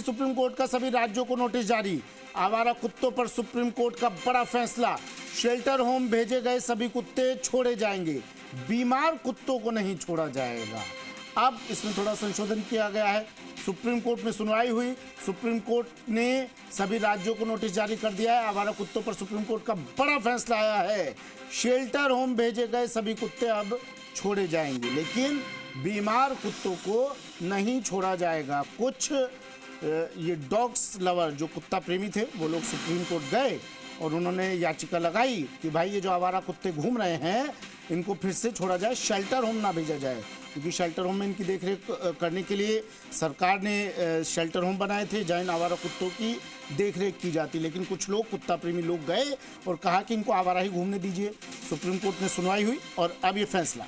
Supreme court का सभी राज्यों को नोटिस जारी। आवारा कुत्तों पर सुप्रीम कोर्ट का बड़ा फैसला। शेल्टर होम भेजे गए सभी कुत्ते छोड़े जाएंगे, बीमार कुत्तों को नहीं छोड़ा जाएगा। अब इसमें थोड़ा संशोधन किया गया है। सुप्रीम कोर्ट में सुनवाई हुई, सुप्रीम कोर्ट ने सभी राज्यों को नोटिस जारी कर दिया है। आवारा कुत्तों पर सुप्रीम कोर्ट का बड़ा फैसला आया है। शेल्टर होम भेजे गए सभी कुत्ते अब छोड़े जाएंगे, लेकिन बीमार कुत्तों को नहीं छोड़ा जाएगा। कुछ ये डॉग्स लवर जो कुत्ता प्रेमी थे वो लोग सुप्रीम कोर्ट गए और उन्होंने याचिका लगाई कि भाई ये जो आवारा कुत्ते घूम रहे हैं इनको फिर से छोड़ा जाए, शेल्टर होम ना भेजा जाए, क्योंकि शेल्टर होम में इनकी देखरेख करने के लिए सरकार ने शेल्टर होम बनाए थे जहाँ इन आवारा कुत्तों की देखरेख की जाती। लेकिन कुछ लोग, कुत्ता प्रेमी लोग गए और कहा कि इनको आवारा ही घूमने दीजिए। सुप्रीम कोर्ट में सुनवाई हुई और अब ये फैसला।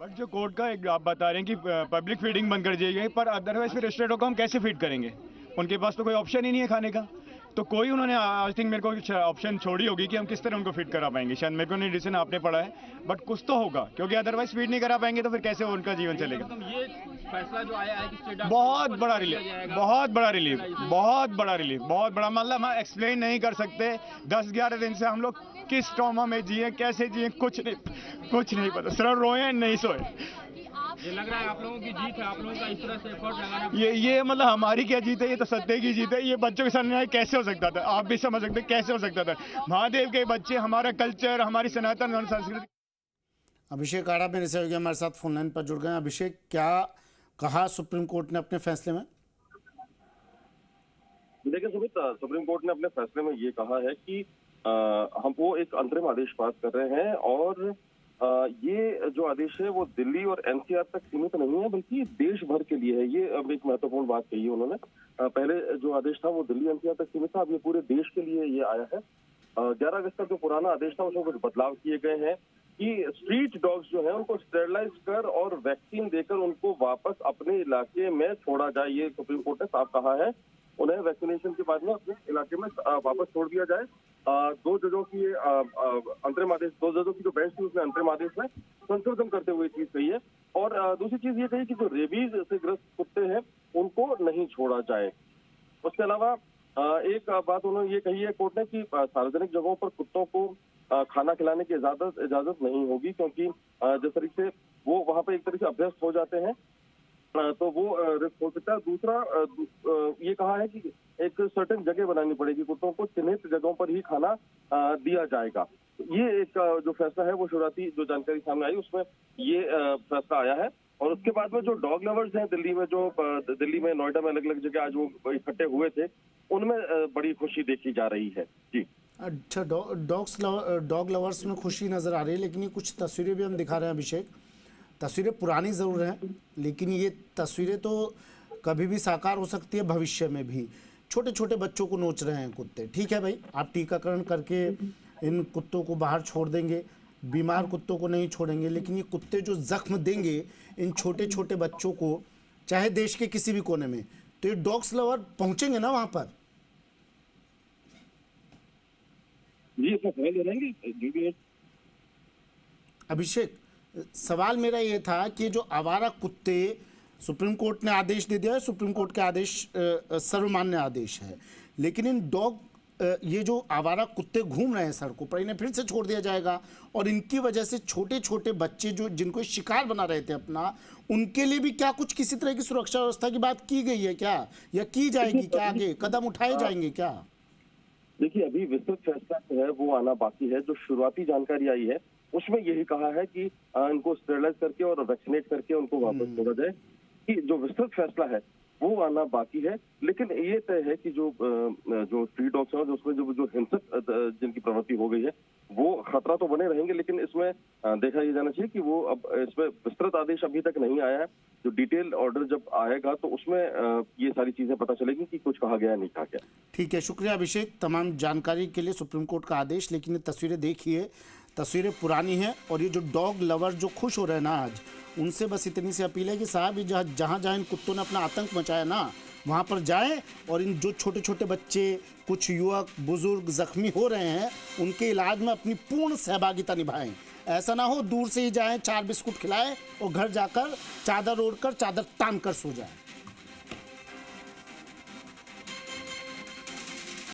बट जो कोर्ट का एक आप बता रहे हैं कि पब्लिक फीडिंग बंद कर दी गई, पर अदरवाइज फिर रेस्टोरेंटों को हम कैसे फीड करेंगे? उनके पास तो कोई ऑप्शन ही नहीं है खाने का। तो कोई उन्होंने आई थिंक मेरे को ऑप्शन छोड़ी होगी कि हम किस तरह उनको फीड करा पाएंगे। शायद मेरे को नहीं डिसीजन आपने पढ़ा है, बट कुछ तो होगा, क्योंकि अदरवाइज फीड नहीं करा पाएंगे तो फिर कैसे उनका जीवन चलेगा। ये फैसला जो आया है कि बहुत बड़ा रिलीफ, बहुत बड़ा रिलीफ, बहुत बड़ा रिलीफ, बहुत बड़ा। मतलब हम एक्सप्लेन नहीं कर सकते। 10-11 दिन से हम लोग किस ट्रॉमा में जिए, कैसे जिए, कुछ नहीं पता। सिर्फ रोए नहीं सोए। ये लग रहा है आप लोगों की जीत है, आप लोगों का इस तरह से एफर्ट लगाना। ये मतलब हमारी क्या जीत है? ये तो सत्य की जीत है। ये बच्चों के साथ न्याय कैसे हो सकता था? आप भी समझ सकते कैसे हो सकता था। महादेव के बच्चे, हमारा कल्चर, हमारी सनातन संस्कृति। अभिषेक आड़ा मेरे सहयोगी हमारे साथ फोन लाइन पर जुड़ गए। अभिषेक, क्या कहा सुप्रीम कोर्ट ने अपने फैसले में? देखिए सुमित, सुप्रीम कोर्ट ने अपने फैसले में ये कहा है कि हम वो एक अंतरिम आदेश पास कर रहे हैं और ये जो आदेश है वो दिल्ली और एनसीआर तक सीमित नहीं है, बल्कि देश भर के लिए है। ये अब एक महत्वपूर्ण बात कही है उन्होंने। पहले जो आदेश था वो दिल्ली एनसीआर तक सीमित था, अब ये पूरे देश के लिए ये आया है। 11 अगस्त का जो पुराना आदेश था उसमें कुछ बदलाव किए गए हैं कि स्ट्रीट डॉग्स जो है उनको स्टेरिलाइज कर और वैक्सीन देकर उनको वापस अपने इलाके में छोड़ा जाए। ये सुप्रीम कोर्ट ने साफ कहा है। उन्हें वैक्सीनेशन के बाद में अपने इलाके में वापस छोड़ दिया जाए। 2 जजों की अंतरिम आदेश, 2 जजों की जो बेंच थी उसने अंतरिम आदेश में संशोधन करते हुए चीज कही है। और दूसरी चीज ये कही कि जो रेबीज से ग्रस्त कुत्ते हैं उनको नहीं छोड़ा जाए। उसके अलावा एक बात उन्होंने ये कही है कोर्ट ने कि सार्वजनिक जगहों पर कुत्तों को खाना खिलाने की इजाजत नहीं होगी, क्योंकि जिस तरीके से वो वहां पर एक तरीके से अभ्यस्त हो जाते हैं तो वो रिस्क हो सकता है। दूसरा ये कहा है कि एक सर्टेन जगह बनानी पड़ेगी, कुत्तों को चिन्हित जगहों पर ही खाना दिया जाएगा। ये एक जो फैसला है वो शुरुआती जो जानकारी सामने आई उसमें ये फैसला आया है। और उसके बाद में जो डॉग लवर्स हैं दिल्ली में, जो दिल्ली में, नोएडा में अलग अलग जगह आज वो इकट्ठे हुए थे, उनमें बड़ी खुशी देखी जा रही है। जी अच्छा, डॉग लवर्स में खुशी नजर आ रही है, लेकिन ये कुछ तस्वीरें भी हम दिखा रहे हैं अभिषेक। तस्वीरें पुरानी ज़रूर हैं, लेकिन ये तस्वीरें तो कभी भी साकार हो सकती है, भविष्य में भी। छोटे छोटे बच्चों को नोच रहे हैं कुत्ते। ठीक है भाई, आप टीकाकरण करके इन कुत्तों को बाहर छोड़ देंगे, बीमार कुत्तों को नहीं छोड़ेंगे, लेकिन ये कुत्ते जो जख्म देंगे इन छोटे छोटे बच्चों को, चाहे देश के किसी भी कोने में, तो ये डॉग्स लवर पहुंचेंगे ना वहां पर। अभिषेक, सवाल मेरा ये था कि जो आवारा कुत्ते, सुप्रीम कोर्ट ने आदेश दे दिया है, सुप्रीम कोर्ट का आदेश सर्वमान्य आदेश है, लेकिन इन डॉग ये जो आवारा कुत्ते घूम रहे हैं सड़कों पर, इन्हें फिर से छोड़ दिया जाएगा और इनकी वजह से छोटे छोटे बच्चे जो जिनको शिकार बना रहे थे अपना, उनके लिए भी क्या कुछ किसी तरह की सुरक्षा व्यवस्था की बात की गई है क्या, या की जाएगी क्या? आगे कदम उठाए जाएंगे क्या? देखिए, अभी विस्तृत फैसला जो है वो आना बाकी है। जो शुरुआती जानकारी आई है उसमें यही कहा है कि इनको स्टेरिलाइज करके और वैक्सीनेट करके उनको वापस छोड़ा जाए। कि जो विस्तृत फैसला है वो आना बाकी है, लेकिन ये तय है कि जो स्ट्रीट डॉग्स हैं उसमें जो हिंसक जिनकी प्रवृत्ति हो गई है वो खतरा तो बने रहेंगे, लेकिन इसमें देखा ये जाना चाहिए कि वो अब इसमें विस्तृत आदेश अभी तक नहीं आया है। जो डिटेल ऑर्डर जब आएगा तो उसमें ये सारी चीजें पता चलेगी कि कुछ कहा गया नहीं कहा गया। ठीक है, शुक्रिया अभिषेक तमाम जानकारी के लिए। सुप्रीम कोर्ट का आदेश, लेकिन ये तस्वीरें देखिए, तस्वीरें पुरानी हैं और ये जो डॉग लवर जो खुश हो रहे हैं ना आज, उनसे बस इतनी सी अपील है कि साहब ये जहाँ जहाँ इन कुत्तों ने अपना आतंक मचाया ना, वहाँ पर जाएं और इन जो छोटे छोटे बच्चे, कुछ युवक बुजुर्ग जख्मी हो रहे हैं, उनके इलाज में अपनी पूर्ण सहभागिता निभाएं। ऐसा ना हो दूर से ही जाएं, 4 बिस्कुट खिलाएं और घर जाकर चादर ओढ़कर, चादर तान कर सो जाएं।